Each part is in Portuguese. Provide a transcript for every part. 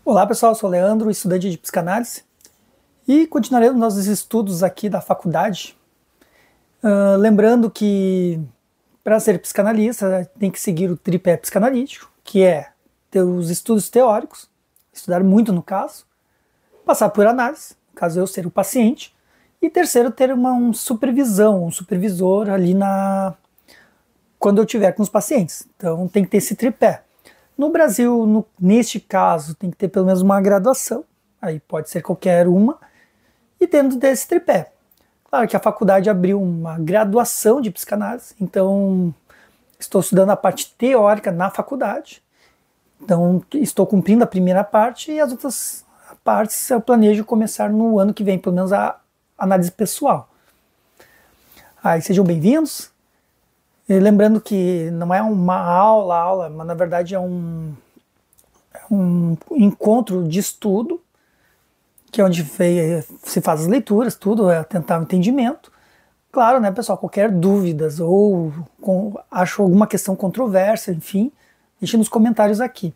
Olá pessoal, eu sou o Leandro, estudante de psicanálise, e continuaremos nossos estudos aqui da faculdade. Lembrando que para ser psicanalista tem que seguir o tripé psicanalítico, que é ter os estudos teóricos, estudar muito no caso, passar por análise, no caso eu ser o paciente, e terceiro, ter uma supervisão, um supervisor ali quando eu estiver com os pacientes. Então tem que ter esse tripé. No Brasil, neste caso, tem que ter pelo menos uma graduação, aí pode ser qualquer uma, e tendo desse tripé. Claro que a faculdade abriu uma graduação de psicanálise, então estou estudando a parte teórica na faculdade, então estou cumprindo a primeira parte e as outras partes eu planejo começar no ano que vem, pelo menos a análise pessoal. Aí sejam bem-vindos. E lembrando que não é uma aula, mas na verdade é um encontro de estudo, que é onde se faz as leituras, tudo, é tentar o entendimento. Claro, né, pessoal, qualquer dúvidas ou acho alguma questão controversa, enfim, deixe nos comentários aqui,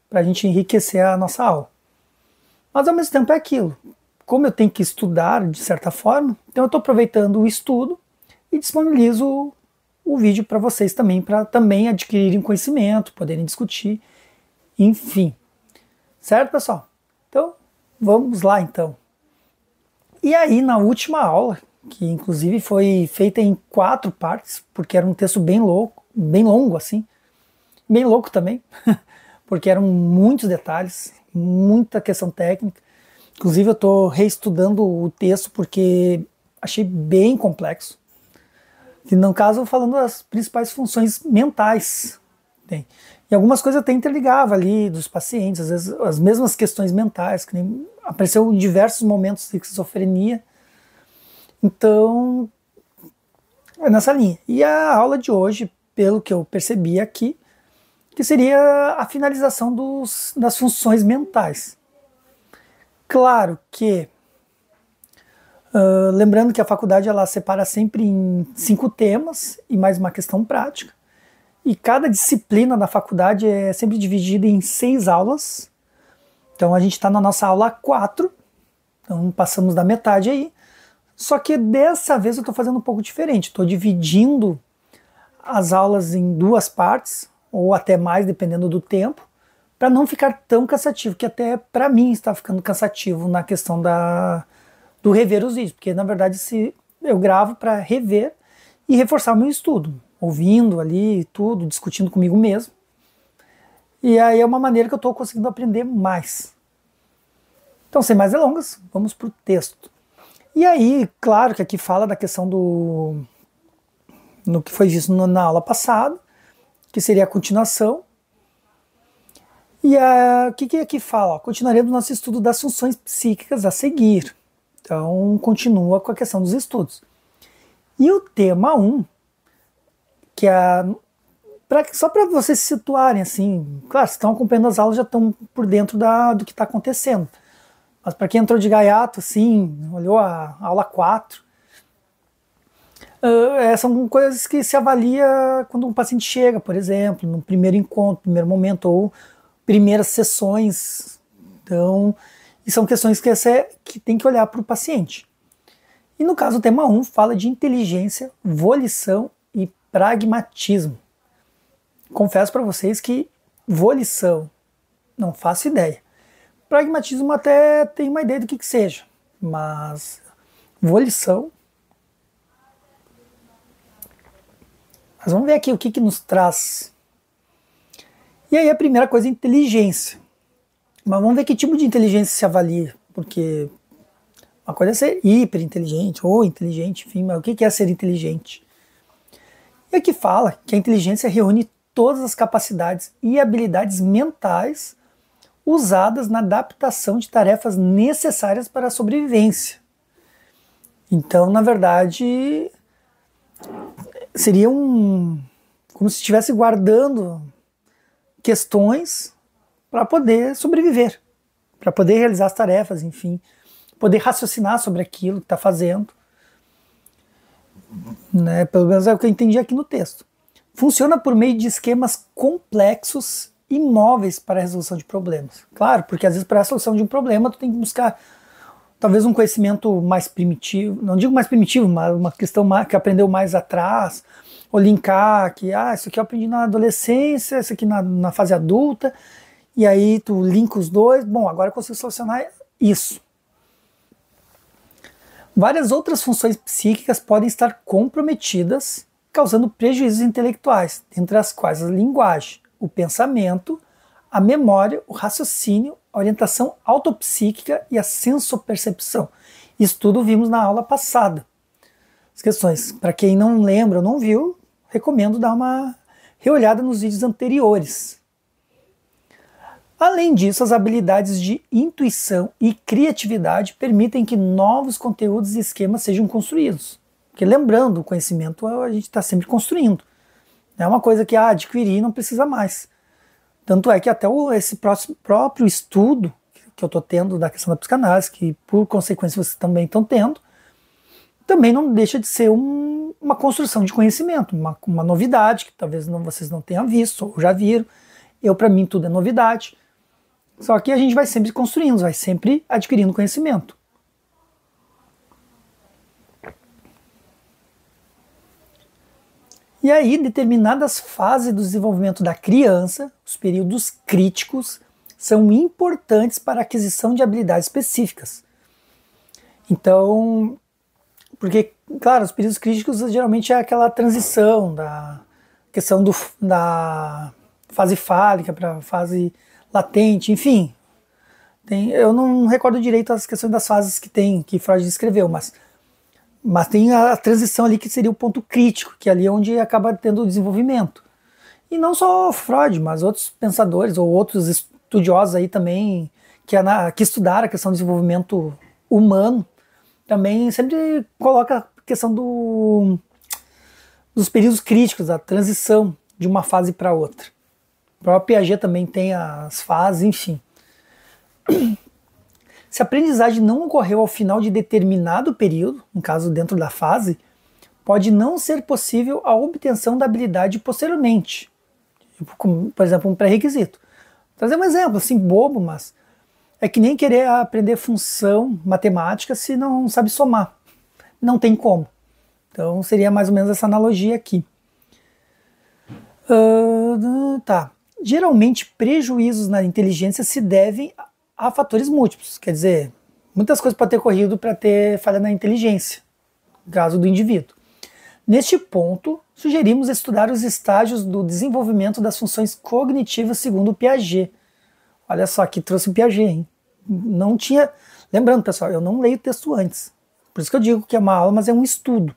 para a gente enriquecer a nossa aula. Mas ao mesmo tempo é aquilo, como eu tenho que estudar de certa forma, então eu estou aproveitando o estudo e disponibilizo o vídeo para vocês também, para também adquirirem conhecimento, poderem discutir, enfim. Certo, pessoal? Então, vamos lá então. E aí, na última aula, que inclusive foi feita em 4 partes, porque era um texto bem longo assim, bem louco também, porque eram muitos detalhes, muita questão técnica. Inclusive eu estou reestudando o texto porque achei bem complexo. E no caso, falando das principais funções mentais. E algumas coisas até interligava ali dos pacientes, às vezes as mesmas questões mentais, que apareceu em diversos momentos de esquizofrenia. Então, é nessa linha. E a aula de hoje, pelo que eu percebi aqui, que seria a finalização das funções mentais. Claro que lembrando que a faculdade ela separa sempre em 5 temas e mais uma questão prática. E cada disciplina da faculdade é sempre dividida em 6 aulas. Então a gente está na nossa aula 4. Então passamos da metade aí. Só que dessa vez eu estou fazendo um pouco diferente. Estou dividindo as aulas em 2 partes, ou até mais, dependendo do tempo, para não ficar tão cansativo, que até para mim está ficando cansativo na questão do rever os vídeos, porque na verdade eu gravo para rever e reforçar o meu estudo, ouvindo ali tudo, discutindo comigo mesmo. E aí é uma maneira que eu estou conseguindo aprender mais. Então, sem mais delongas, vamos para o texto. E aí, claro que aqui fala da questão no que foi visto na aula passada, que seria a continuação. E o que aqui fala? Continuaremos nosso estudo das funções psíquicas a seguir. Então, continua com a questão dos estudos. E o tema 1, que é só para vocês se situarem, assim, claro, se estão acompanhando as aulas já estão por dentro do que está acontecendo. Mas para quem entrou de gaiato, assim, olhou a aula 4, são coisas que se avalia quando um paciente chega, por exemplo, no primeiro encontro, primeiro momento, ou primeiras sessões. Então, e são questões que tem que olhar para o paciente. E no caso, o tema 1 fala de inteligência, volição e pragmatismo. Confesso para vocês que volição, não faço ideia. Pragmatismo até tem uma ideia do que seja, mas volição... Mas vamos ver aqui o que nos traz. E aí a primeira coisa é inteligência. Mas vamos ver que tipo de inteligência se avalia, porque uma coisa é ser hiperinteligente ou inteligente, enfim, mas o que é ser inteligente? E aqui fala que a inteligência reúne todas as capacidades e habilidades mentais usadas na adaptação de tarefas necessárias para a sobrevivência. Então, na verdade, seria como se estivesse guardando questões para poder sobreviver, para poder realizar as tarefas, enfim, poder raciocinar sobre aquilo que está fazendo. Né? Pelo menos é o que eu entendi aqui no texto. Funciona por meio de esquemas complexos imóveis para a resolução de problemas. Claro, porque às vezes para a solução de um problema tu tem que buscar talvez um conhecimento mais primitivo, não digo mais primitivo, mas uma questão que aprendeu mais atrás, ou linkar que, isso aqui eu aprendi na adolescência, isso aqui na fase adulta, e aí tu linka os dois, bom, agora eu consigo solucionar isso. Várias outras funções psíquicas podem estar comprometidas, causando prejuízos intelectuais, entre as quais a linguagem, o pensamento, a memória, o raciocínio, a orientação autopsíquica e a sensopercepção. Isso tudo vimos na aula passada. As questões, para quem não lembra ou não viu, recomendo dar uma reolhada nos vídeos anteriores. Além disso, as habilidades de intuição e criatividade permitem que novos conteúdos e esquemas sejam construídos. Porque lembrando, o conhecimento a gente está sempre construindo. Não é uma coisa que adquirir e não precisa mais. Tanto é que até esse próprio estudo que eu estou tendo da questão da psicanálise, que por consequência vocês também estão tendo, também não deixa de ser uma construção de conhecimento, uma novidade que talvez vocês não tenham visto ou já viram. Para mim, tudo é novidade. Só que a gente vai sempre construindo, vai sempre adquirindo conhecimento. E aí, determinadas fases do desenvolvimento da criança, os períodos críticos, são importantes para a aquisição de habilidades específicas. Então, porque, claro, os períodos críticos geralmente é aquela transição da questão da fase fálica para a fase latente, enfim. Eu não recordo direito as questões das fases que Freud descreveu, mas tem a transição ali que seria o ponto crítico, que é ali onde acaba tendo o desenvolvimento. E não só Freud, mas outros pensadores ou outros estudiosos aí também que estudaram a questão do desenvolvimento humano, também sempre coloca a questão dos períodos críticos, da transição de uma fase para outra. O próprio Piaget também tem as fases, enfim. Se a aprendizagem não ocorreu ao final de determinado período, no caso dentro da fase, pode não ser possível a obtenção da habilidade posteriormente. Como, por exemplo, um pré-requisito. Vou trazer um exemplo, assim, bobo, mas é que nem querer aprender função matemática se não sabe somar. Não tem como. Então seria mais ou menos essa analogia aqui. Tá. Geralmente, prejuízos na inteligência se devem a fatores múltiplos. Quer dizer, muitas coisas podem ter ocorrido para ter falha na inteligência, no caso do indivíduo. Neste ponto, sugerimos estudar os estágios do desenvolvimento das funções cognitivas segundo Piaget. Olha só, aqui trouxe o Piaget, hein? Não tinha... Lembrando, pessoal, eu não leio o texto antes. Por isso que eu digo que é uma aula, mas é um estudo.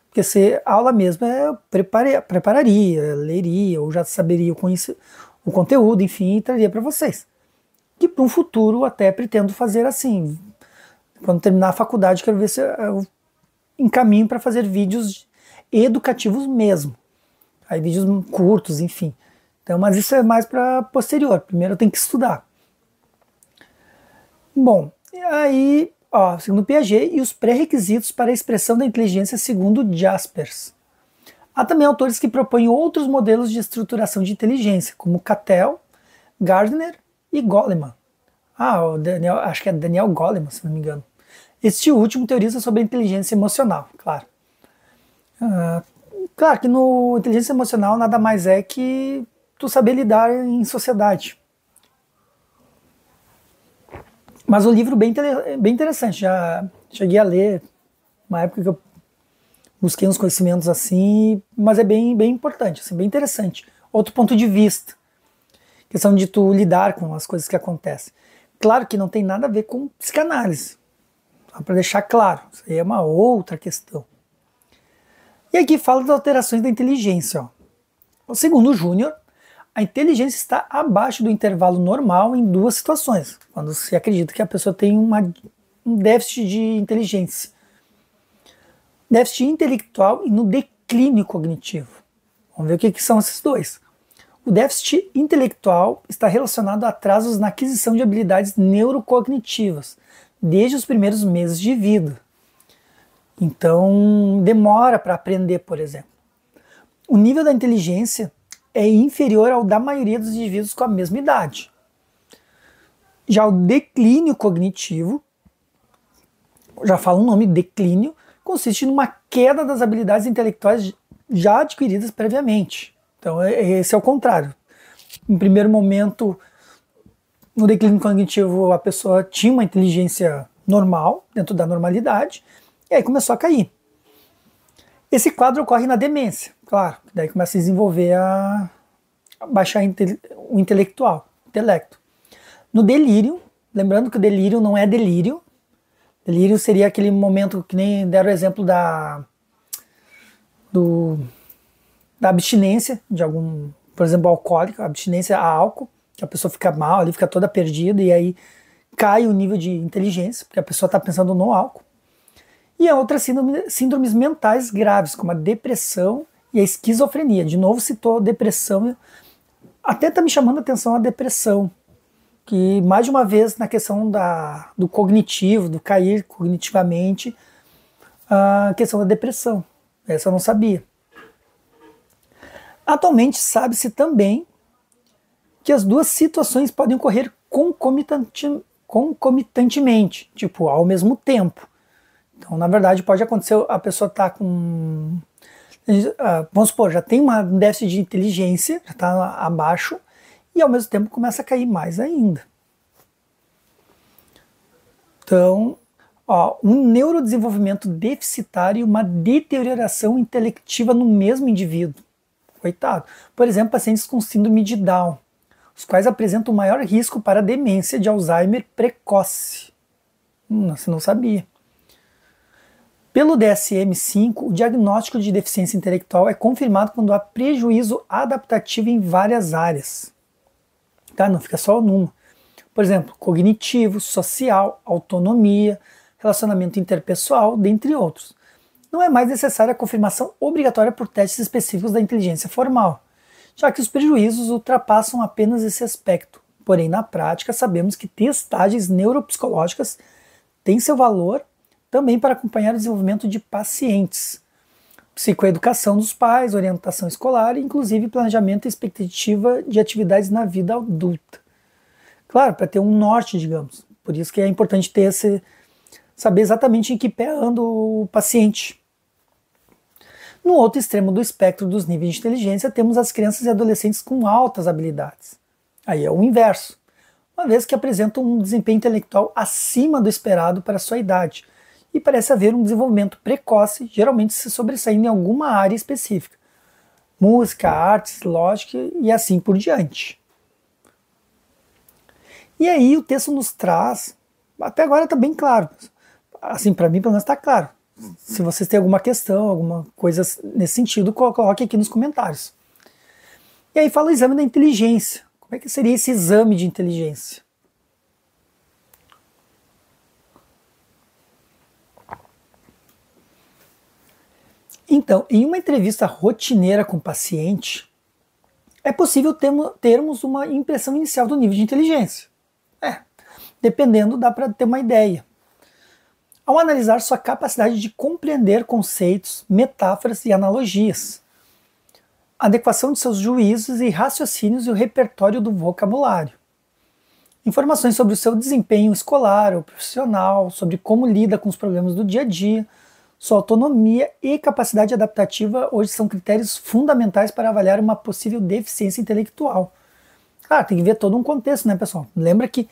Porque se a aula mesmo prepararia, leria, ou já saberia o conteúdo, enfim, e traria para vocês. Que para um futuro até pretendo fazer assim. Quando terminar a faculdade, quero ver se eu encaminho para fazer vídeos educativos mesmo. Aí vídeos curtos, enfim. Então, mas isso é mais para posterior. Primeiro eu tenho que estudar. Bom, e aí, segundo Piaget, e os pré-requisitos para a expressão da inteligência segundo Jaspers. Há também autores que propõem outros modelos de estruturação de inteligência, como Cattell, Gardner e Goleman. Acho que é Daniel Goleman, se não me engano. Este último teoriza sobre a inteligência emocional, claro. Claro que no inteligência emocional nada mais é que tu saber lidar em sociedade. Mas o livro bem interessante, já cheguei a ler, uma época que eu busquei uns conhecimentos assim, mas é bem importante, assim, bem interessante. Outro ponto de vista, questão de tu lidar com as coisas que acontecem. Claro que não tem nada a ver com psicanálise, só para deixar claro, isso aí é uma outra questão. E aqui fala das alterações da inteligência. Segundo o Júnior, a inteligência está abaixo do intervalo normal em duas situações, quando se acredita que a pessoa tem um déficit de inteligência. Déficit intelectual e no declínio cognitivo. Vamos ver o que são esses dois. O déficit intelectual está relacionado a atrasos na aquisição de habilidades neurocognitivas, desde os primeiros meses de vida. Então, demora para aprender, por exemplo. O nível da inteligência é inferior ao da maioria dos indivíduos com a mesma idade. Já o declínio cognitivo, já fala o nome, declínio, consiste numa queda das habilidades intelectuais já adquiridas previamente. Então esse é o contrário. Em primeiro momento, no declínio cognitivo, a pessoa tinha uma inteligência normal, dentro da normalidade, e aí começou a cair. Esse quadro ocorre na demência, claro, daí começa a desenvolver a baixar o intelecto. No delírio, lembrando que o delírio não é delírio, delírio seria aquele momento que nem deram o exemplo da abstinência de algum, por exemplo, alcoólico, abstinência a álcool, que a pessoa fica mal, ali fica toda perdida e aí cai o nível de inteligência, porque a pessoa está pensando no álcool. E há outras síndromes mentais graves, como a depressão e a esquizofrenia. De novo citou a depressão, até está me chamando a atenção a depressão, que mais de uma vez na questão do cognitivo, do cair cognitivamente, a questão da depressão. Essa eu não sabia. Atualmente sabe-se também que as duas situações podem ocorrer concomitantemente, tipo, ao mesmo tempo. Então, na verdade, pode acontecer, a pessoa está com... vamos supor, já tem um déficit de inteligência, já está abaixo, e ao mesmo tempo começa a cair mais ainda. Então, um neurodesenvolvimento deficitário e uma deterioração intelectiva no mesmo indivíduo. Coitado. Por exemplo, pacientes com síndrome de Down, os quais apresentam maior risco para a demência de Alzheimer precoce. Você não sabia. Pelo DSM-5, o diagnóstico de deficiência intelectual é confirmado quando há prejuízo adaptativo em várias áreas. Tá? Não fica só numa. Por exemplo, cognitivo, social, autonomia, relacionamento interpessoal, dentre outros. Não é mais necessária a confirmação obrigatória por testes específicos da inteligência formal, já que os prejuízos ultrapassam apenas esse aspecto. Porém, na prática, sabemos que testagens neuropsicológicas têm seu valor também para acompanhar o desenvolvimento de pacientes, psicoeducação dos pais, orientação escolar e inclusive planejamento e expectativa de atividades na vida adulta. Claro, para ter um norte, digamos. Por isso que é importante saber exatamente em que pé anda o paciente. No outro extremo do espectro dos níveis de inteligência, temos as crianças e adolescentes com altas habilidades. Aí é o inverso, uma vez que apresentam um desempenho intelectual acima do esperado para a sua idade, e parece haver um desenvolvimento precoce, geralmente se sobressaindo em alguma área específica. Música, artes, lógica e assim por diante. E aí o texto nos traz, até agora está bem claro, assim para mim pelo menos está claro. Se vocês têm alguma questão, alguma coisa nesse sentido, coloque aqui nos comentários. E aí fala o exame da inteligência. Como é que seria esse exame de inteligência? Então, em uma entrevista rotineira com o paciente, é possível termos uma impressão inicial do nível de inteligência. Dependendo, dá para ter uma ideia. Ao analisar sua capacidade de compreender conceitos, metáforas e analogias, adequação de seus juízos e raciocínios e o repertório do vocabulário. Informações sobre o seu desempenho escolar ou profissional, sobre como lida com os problemas do dia a dia, sua autonomia e capacidade adaptativa hoje são critérios fundamentais para avaliar uma possível deficiência intelectual. Claro, tem que ver todo um contexto, né, pessoal? Lembra que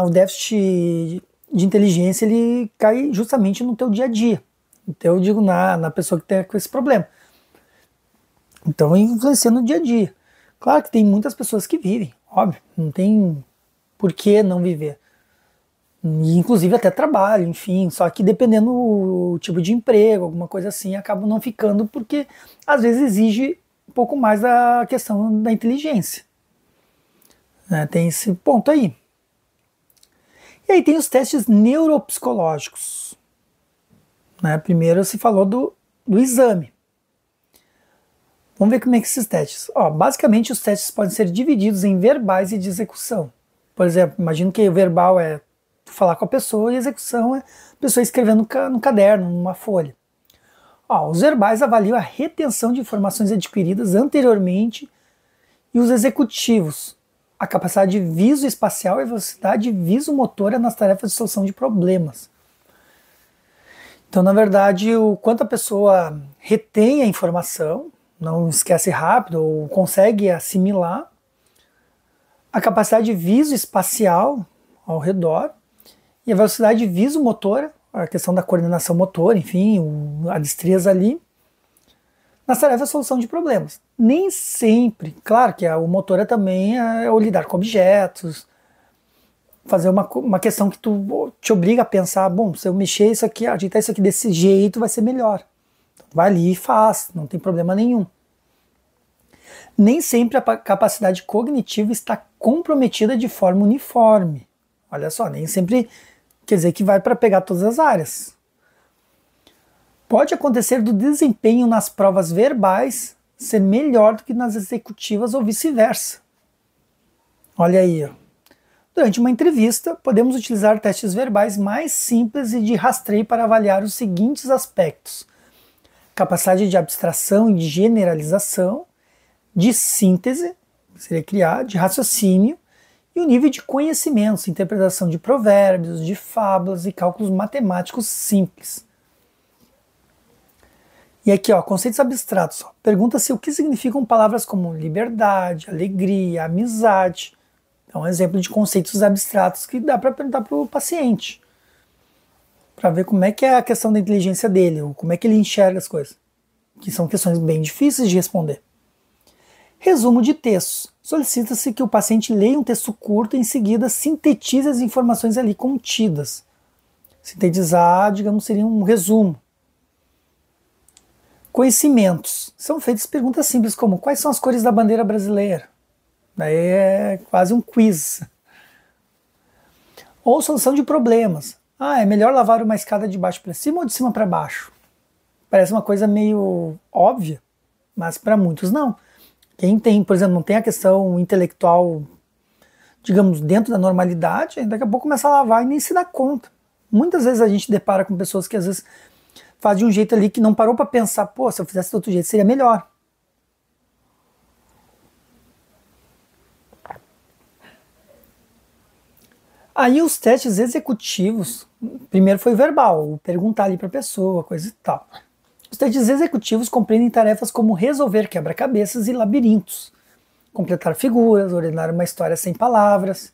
o déficit de inteligência ele cai justamente no teu dia a dia. Então eu digo na pessoa que tem com esse problema. Então influencia no dia a dia. Claro que tem muitas pessoas que vivem, óbvio, não tem por que não viver. E, inclusive até trabalho, enfim, só que dependendo do tipo de emprego, alguma coisa assim, acabam não ficando porque às vezes exige um pouco mais da questão da inteligência. Tem esse ponto aí. E aí tem os testes neuropsicológicos. Primeiro se falou do exame. Vamos ver como é que esses testes. Basicamente os testes podem ser divididos em verbais e de execução. Por exemplo, imagino que o verbal é falar com a pessoa e a execução é a pessoa escrevendo no caderno, numa folha. Ó, os verbais avaliam a retenção de informações adquiridas anteriormente e os executivos, a capacidade de viso espacial e a velocidade viso-motora nas tarefas de solução de problemas. Então, na verdade, o quanto a pessoa retém a informação, não esquece rápido ou consegue assimilar, a capacidade de viso espacial ao redor e a velocidade viso-motora, a questão da coordenação motora, enfim, a destreza ali, nas tarefas de solução de problemas. Nem sempre, claro que o motor também é o lidar com objetos, fazer uma questão que tu te obriga a pensar, bom, se eu mexer isso aqui, ajeitar isso aqui desse jeito, vai ser melhor. Então, vai ali e faz, não tem problema nenhum. Nem sempre a capacidade cognitiva está comprometida de forma uniforme. Olha só, nem sempre quer dizer que vai para pegar todas as áreas. Pode acontecer do desempenho nas provas verbais ser melhor do que nas executivas ou vice-versa. Olha aí, ó. Durante uma entrevista, podemos utilizar testes verbais mais simples e de rastreio para avaliar os seguintes aspectos: capacidade de abstração e de generalização, de síntese, seria criar, de raciocínio, e o nível de conhecimentos, interpretação de provérbios, de fábulas e cálculos matemáticos simples. E aqui, ó, conceitos abstratos. Pergunta-se o que significam palavras como liberdade, alegria, amizade. É um exemplo de conceitos abstratos que dá para perguntar para o paciente, para ver como é que é a questão da inteligência dele, ou como é que ele enxerga as coisas, que são questões bem difíceis de responder. Resumo de textos. Solicita-se que o paciente leia um texto curto e em seguida sintetize as informações ali contidas. Sintetizar, digamos, seria um resumo. Conhecimentos. São feitas perguntas simples como: quais são as cores da bandeira brasileira? Daí é quase um quiz. Ou solução de problemas. É melhor lavar uma escada de baixo para cima ou de cima para baixo? Parece uma coisa meio óbvia, mas para muitos não. Quem tem, por exemplo, não tem a questão intelectual, digamos, dentro da normalidade, daqui a pouco começa a lavar e nem se dá conta. Muitas vezes a gente depara com pessoas que às vezes fazem de um jeito ali que não parou para pensar, pô, se eu fizesse de outro jeito seria melhor. Aí os testes executivos, primeiro foi verbal, perguntar ali para a pessoa, coisa e tal. Os testes executivos compreendem tarefas como resolver quebra-cabeças e labirintos, completar figuras, ordenar uma história sem palavras,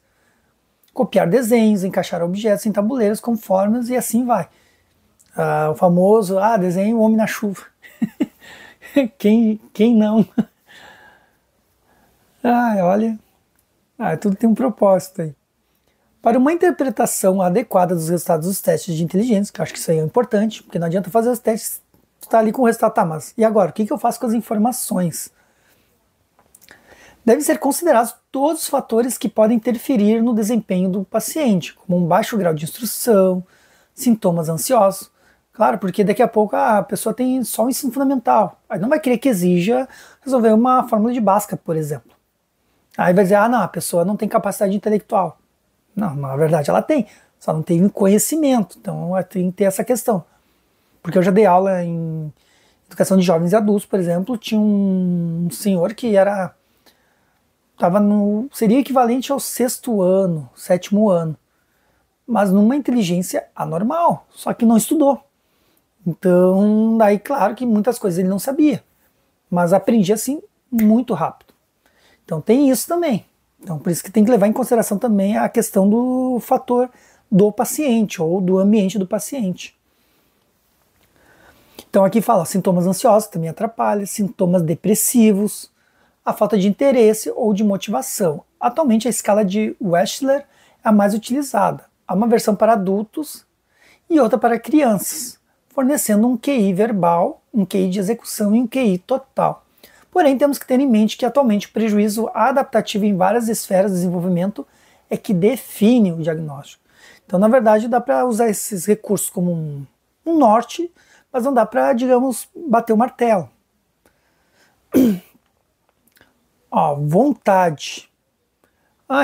copiar desenhos, encaixar objetos em tabuleiros com formas e assim vai. O famoso, desenho o homem na chuva. quem não? Olha, tudo tem um propósito aí. Para uma interpretação adequada dos resultados dos testes de inteligência, que eu acho que isso aí é importante, porque não adianta fazer os testes, tu tá ali com o resultado, mas e agora? O que eu faço com as informações? Devem ser considerados todos os fatores que podem interferir no desempenho do paciente, como um baixo grau de instrução, sintomas ansiosos. Claro, porque daqui a pouco a pessoa tem só o ensino fundamental. Aí não vai querer que exija resolver uma fórmula de Bhaskara, por exemplo. Aí vai dizer, não, a pessoa não tem capacidade intelectual. Não, na verdade ela tem, só não tem conhecimento. Então tem que ter essa questão. Porque eu já dei aula em educação de jovens e adultos, por exemplo, tinha um senhor que seria equivalente ao 6º ano, 7º ano, mas numa inteligência anormal, só que não estudou. Então, daí claro que muitas coisas ele não sabia, mas aprendia assim muito rápido. Então tem isso também. Então por isso que tem que levar em consideração também a questão do fator do paciente ou do ambiente do paciente. Então aqui fala sintomas ansiosos, também atrapalha, sintomas depressivos, a falta de interesse ou de motivação. Atualmente a escala de Wechsler é a mais utilizada. Há uma versão para adultos e outra para crianças, fornecendo um QI verbal, um QI de execução e um QI total. Porém, temos que ter em mente que atualmente o prejuízo adaptativo em várias esferas de desenvolvimento é que define o diagnóstico. Então, na verdade, dá para usar esses recursos como um norte, mas não dá para, digamos, bater o martelo. Vontade.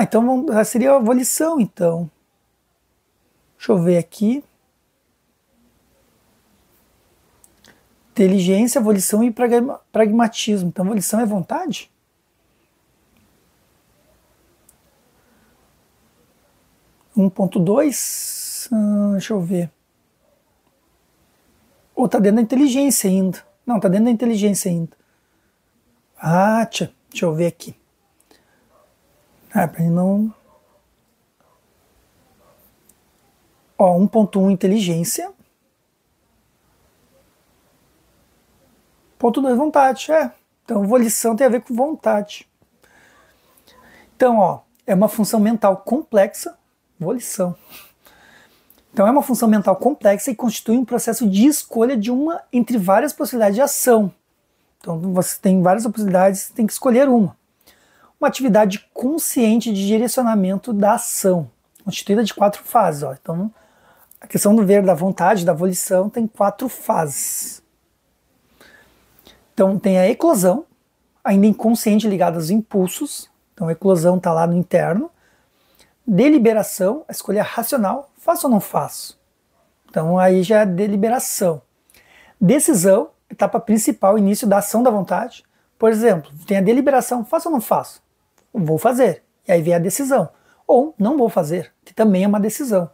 Então seria a volição, então. Deixa eu ver aqui. inteligência, volição e pragmatismo. Então, volição é vontade? Um 1.2, deixa eu ver. Ou tá dentro da inteligência ainda. Não, tá dentro da inteligência ainda. Ah, deixa eu ver aqui. Pra não... Ó, 1.1 inteligência. Ponto 2 vontade, Então, volição tem a ver com vontade. Então, ó, é uma função mental complexa, volição. Então, é uma função mental complexa e constitui um processo de escolha de uma entre várias possibilidades de ação. Então, você tem várias possibilidades, tem que escolher uma. Uma atividade consciente de direcionamento da ação, constituída de 4 fases. Ó. Então, a questão do ver da vontade, da volição, tem 4 fases. Então, tem a eclosão, ainda inconsciente ligada aos impulsos. Então, a eclosão está lá no interno. Deliberação, a escolha racional, faço ou não faço? Então, aí já é deliberação. Decisão, etapa principal, início da ação da vontade. Por exemplo, tem a deliberação, faço ou não faço? Vou fazer. E aí vem a decisão. Ou não vou fazer, que também é uma decisão.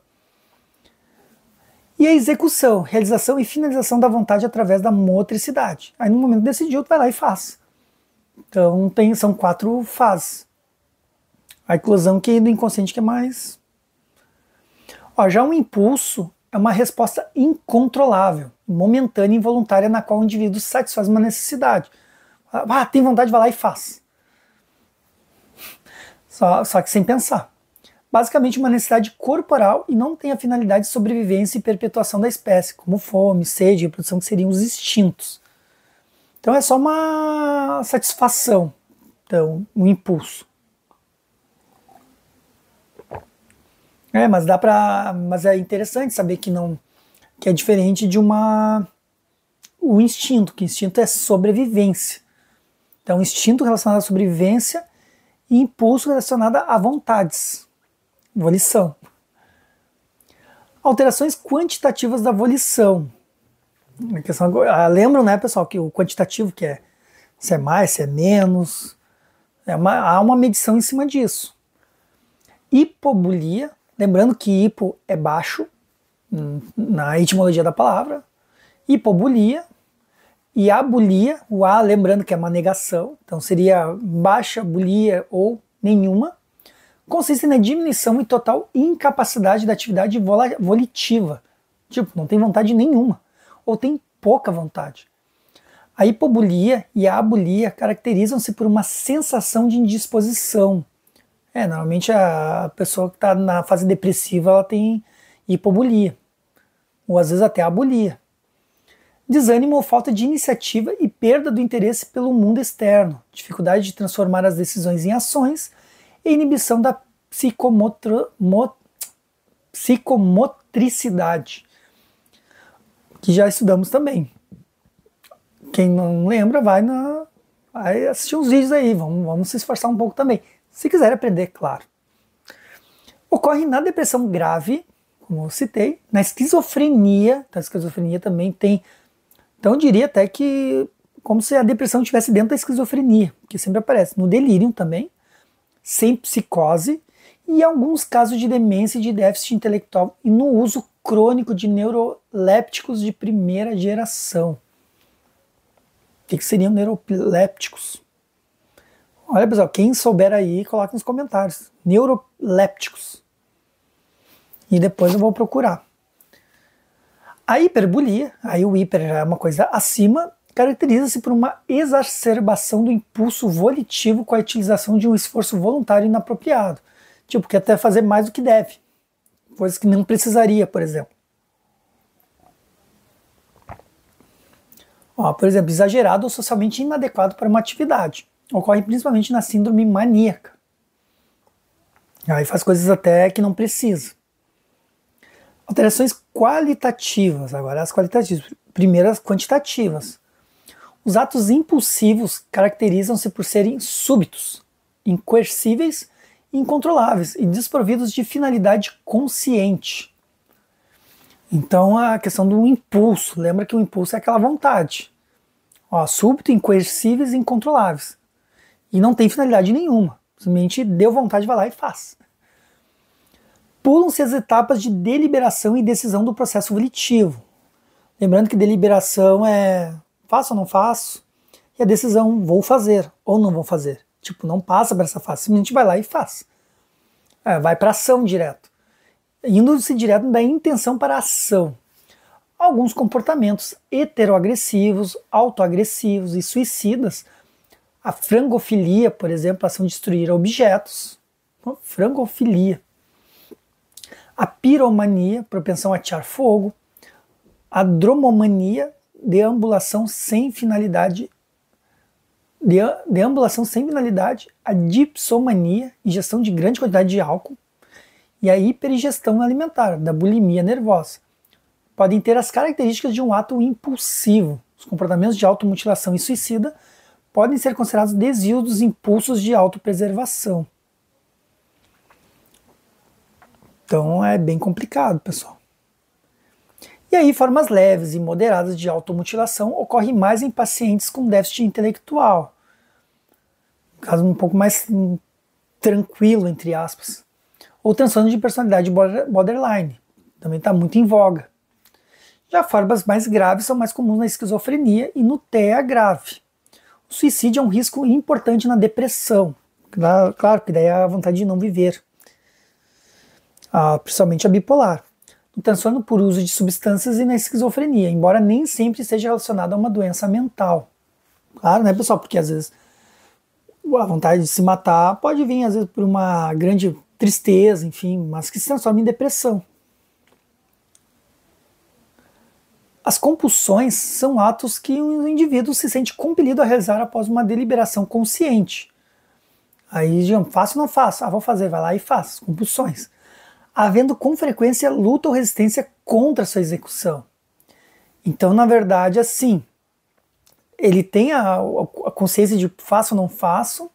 E a execução, realização e finalização da vontade através da motricidade. Aí no momento decidiu, tu vai lá e faz. Então são 4 fases. A eclosão que é do inconsciente que é mais... Ó, já um impulso é uma resposta incontrolável, momentânea e involuntária na qual o indivíduo satisfaz uma necessidade. Tem vontade, vai lá e faz. Só que sem pensar. Basicamente uma necessidade corporal e não tem a finalidade de sobrevivência e perpetuação da espécie, como fome, sede, reprodução, que seriam os instintos. Então é só uma satisfação, então, um impulso. Mas é interessante saber que é diferente de o instinto, que instinto é sobrevivência. Então, instinto relacionado à sobrevivência e impulso relacionado a vontades. Volição. Alterações quantitativas da volição. Lembram, né, pessoal, que o quantitativo, que é se é mais, se é menos, há uma medição em cima disso. Hipobulia, lembrando que hipo é baixo, na etimologia da palavra. Hipobulia e abulia, o A, lembrando que é uma negação, então seria baixa bulia ou nenhuma. Consiste na diminuição e total incapacidade da atividade volitiva. Tipo, não tem vontade nenhuma, ou tem pouca vontade. A hipobulia e a abulia caracterizam-se por uma sensação de indisposição. Normalmente a pessoa que está na fase depressiva, ela tem hipobulia, ou às vezes até abulia. Desânimo ou falta de iniciativa e perda do interesse pelo mundo externo, dificuldade de transformar as decisões em ações, e inibição da psicomotricidade, que já estudamos também. Quem não lembra, vai assistir uns vídeos aí, vamos se esforçar um pouco também, se quiser aprender, claro. Ocorre na depressão grave, como eu citei, na esquizofrenia, então a esquizofrenia também tem, então eu diria até que como se a depressão estivesse dentro da esquizofrenia, que sempre aparece, no delírio também, sem psicose, e alguns casos de demência e de déficit intelectual e no uso crônico de neurolépticos de primeira geração. O que seriam neurolépticos? Olha, pessoal, quem souber aí, coloque nos comentários. Neurolépticos. E depois eu vou procurar. A hiperbulia, aí o hiper já é uma coisa acima, caracteriza-se por uma exacerbação do impulso volitivo com a utilização de um esforço voluntário inapropriado. Tipo, que até fazer mais do que deve. Coisas que não precisaria, por exemplo. Por exemplo, exagerado ou socialmente inadequado para uma atividade. Ocorre principalmente na síndrome maníaca. Aí faz coisas até que não precisa. Alterações qualitativas. Agora as qualitativas. Primeiro as quantitativas. Os atos impulsivos caracterizam-se por serem súbitos, incoercíveis, incontroláveis e desprovidos de finalidade consciente. Então a questão do impulso, lembra que o impulso é aquela vontade, súbito, incoercíveis e incontroláveis. E não tem finalidade nenhuma, simplesmente deu vontade, vai lá e faz. Pulam-se as etapas de deliberação e decisão do processo volitivo. Lembrando que deliberação é faço ou não faço, e a decisão vou fazer ou não vou fazer. Tipo, não passa para essa fase, simplesmente vai lá e faz. Vai para ação direto. Indo-se direto da intenção para a ação. Alguns comportamentos heteroagressivos, autoagressivos e suicidas, a frangofilia, por exemplo, a ação de destruir objetos, frangofilia. A piromania, propensão a atear fogo. A dromomania, deambulação sem finalidade. A dipsomania, ingestão de grande quantidade de álcool. E a hiperigestão alimentar, da bulimia nervosa. Podem ter as características de um ato impulsivo. Os comportamentos de automutilação e suicida podem ser considerados desvios dos impulsos de autopreservação. Então é bem complicado, pessoal. E aí, formas leves e moderadas de automutilação ocorrem mais em pacientes com déficit intelectual. Um caso um pouco mais tranquilo, entre aspas. Ou transtorno de personalidade borderline. Também está muito em voga. Já formas mais graves são mais comuns na esquizofrenia e no TEA grave. O suicídio é um risco importante na depressão. Claro que daí é a vontade de não viver. Principalmente a bipolar. No transtorno por uso de substâncias e na esquizofrenia, embora nem sempre esteja relacionado a uma doença mental. Claro, né, pessoal? Porque às vezes a vontade de se matar pode vir, às vezes, por uma grande tristeza, enfim, mas que se transforma em depressão. As compulsões são atos que o indivíduo se sente compelido a realizar após uma deliberação consciente. Aí, digamos, faço ou não faço? Vou fazer, vai lá e faz. Compulsões. Havendo com frequência luta ou resistência contra a sua execução. Então, na verdade, assim, ele tem a consciência de faço ou não faço,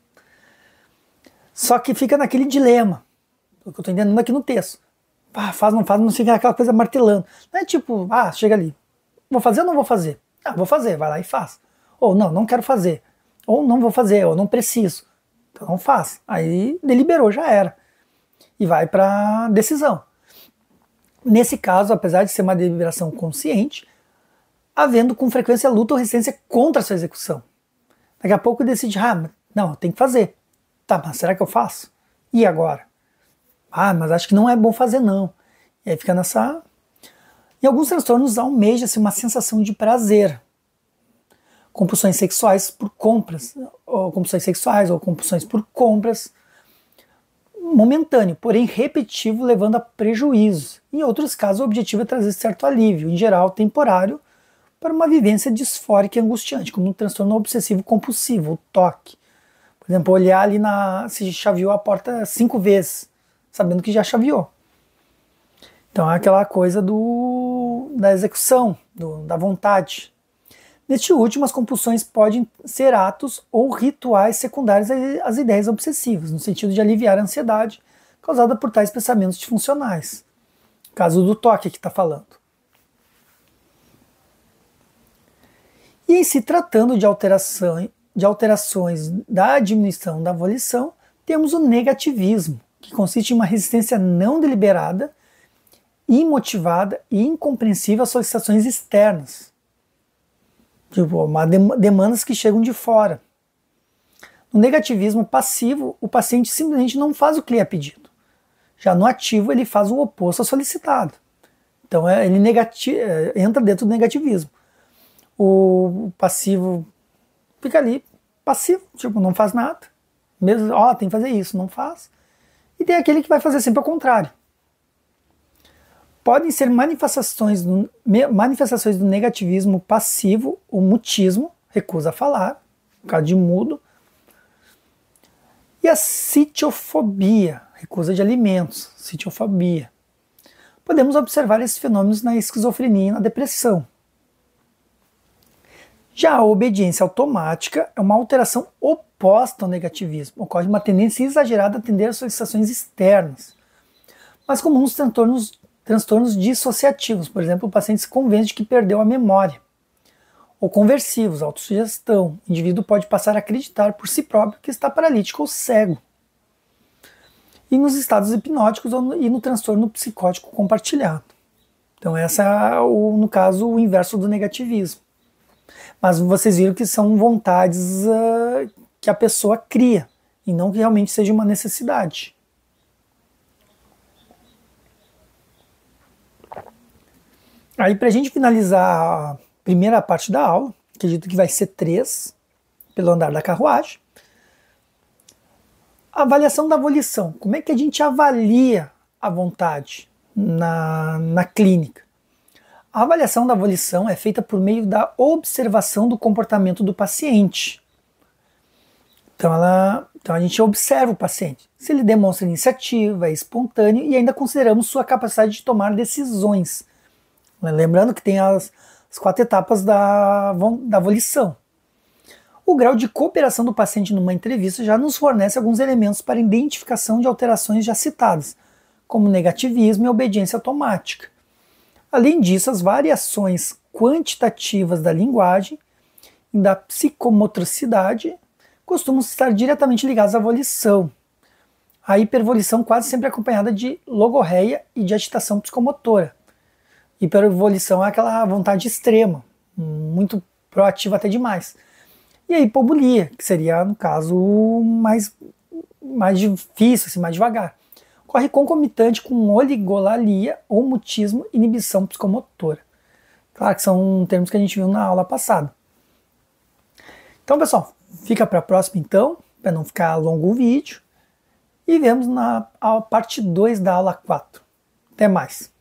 só que fica naquele dilema, o que eu estou entendendo aqui no texto. Faz ou não faz, não fica aquela coisa martelando. Não é tipo, chega ali, vou fazer ou não vou fazer? Vou fazer, vai lá e faz. Ou não quero fazer. Ou não vou fazer, ou não preciso. Então não faz. Aí deliberou, já era. E vai para decisão. Nesse caso, apesar de ser uma deliberação consciente, havendo com frequência luta ou resistência contra a sua execução. Daqui a pouco decide, não, tem que fazer. Tá, mas será que eu faço? E agora? Mas acho que não é bom fazer não. E aí fica nessa... Em alguns transtornos almeja-se uma sensação de prazer. Compulsões sexuais por compras, ou compulsões por compras, momentâneo, porém repetitivo, levando a prejuízos. Em outros casos, o objetivo é trazer certo alívio, em geral temporário, para uma vivência disfórica e angustiante, como um transtorno obsessivo compulsivo, o TOC. Por exemplo, olhar ali se chaveou a porta 5 vezes, sabendo que já chaveou. Então é aquela coisa da execução, da vontade. Neste último, as compulsões podem ser atos ou rituais secundários às ideias obsessivas, no sentido de aliviar a ansiedade causada por tais pensamentos disfuncionais. Caso do toque que está falando. E em se tratando de alterações da diminuição da volição, temos o negativismo, que consiste em uma resistência não deliberada, imotivada e incompreensível às solicitações externas. Tipo, demandas que chegam de fora. No negativismo passivo, o paciente simplesmente não faz o que lhe é pedido. Já no ativo, ele faz o oposto ao solicitado. Então, ele entra dentro do negativismo. O passivo fica ali, passivo, tipo, não faz nada. Mesmo, tem que fazer isso, não faz. E tem aquele que vai fazer sempre ao contrário. Podem ser manifestações do negativismo passivo, o mutismo, recusa a falar, por causa de mudo, e a citiofobia, recusa de alimentos, citiofobia. Podemos observar esses fenômenos na esquizofrenia e na depressão. Já a obediência automática é uma alteração oposta ao negativismo, ocorre uma tendência exagerada a atender às solicitações externas, mas comum nos transtornos Transtornos dissociativos, por exemplo, o paciente se convence de que perdeu a memória. Ou conversivos, autossugestão. O indivíduo pode passar a acreditar por si próprio que está paralítico ou cego. E nos estados hipnóticos e no transtorno psicótico compartilhado. Então essa é, no caso, o inverso do negativismo. Mas vocês viram que são vontades que a pessoa cria, e não que realmente seja uma necessidade. Aí, para a gente finalizar a primeira parte da aula, acredito que vai ser 3, pelo andar da carruagem. A avaliação da volição. Como é que a gente avalia a vontade na clínica? A avaliação da volição é feita por meio da observação do comportamento do paciente. Então a gente observa o paciente. Se ele demonstra iniciativa, é espontâneo e ainda consideramos sua capacidade de tomar decisões. Lembrando que tem as 4 etapas da volição. O grau de cooperação do paciente numa entrevista já nos fornece alguns elementos para identificação de alterações já citadas, como negativismo e obediência automática. Além disso, as variações quantitativas da linguagem e da psicomotricidade costumam estar diretamente ligadas à volição. A hipervolição quase sempre é acompanhada de logorreia e de agitação psicomotora. Hipervolição é aquela vontade extrema, muito proativa até demais. E a hipobulia, que seria, no caso, mais difícil, assim, mais devagar. Ocorre concomitante com oligolalia ou mutismo, inibição psicomotora. Claro que são termos que a gente viu na aula passada. Então, pessoal, fica para a próxima então, para não ficar longo o vídeo. E vemos na parte 2 da aula 4. Até mais!